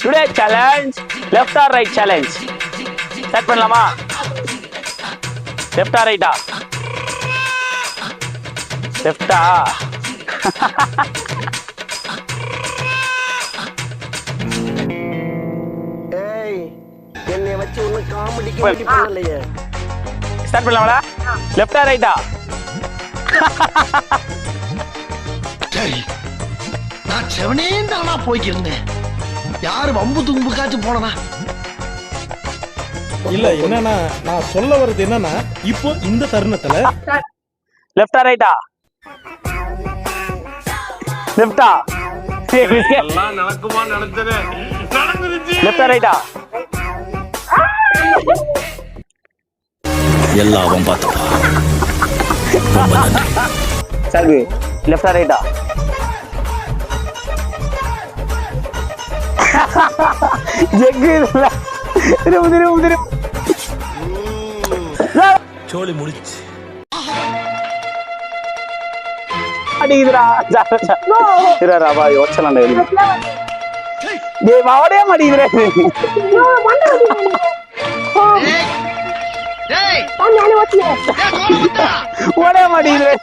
Today challenge left or right challenge. Start பண்ணலாமா? லெஃப்டா ரைட்டா? லெஃப்டா? ஏய் என்னைய வச்சு ஒண்ணு காமெடி பண்ணலையே. ஸ்டார்ட் பண்ணலாமா? லெஃப்டா ரைட்டா? சரி நான் செவனே தானா போய்க்கிருந்தேன். யாரு வம்பு தும்புக்காச்சும் போனா இல்ல என்னன்னா நான் சொல்ல வர்றது என்னன்னா இப்போ இந்த தருணத்துல லெஃப்டா ரைட்டா? லெஃப்டா? எல்லாம் நடக்குமா நினைச்சது நடந்துருச்சு. லெஃப்டா ரைட்டா? எல்லாம் பார்த்தப்பா ரொம்ப நன்றி. சல்வி லெஃப்டா ரைட்டா? ஜெக்கு திரும்ப சோலி முடிச்சு அடிக்குதுடா. ராபா யோசனை மாவடே மாட்டேங்குதுரே. ஓடே மாட்டேங்குதுரே.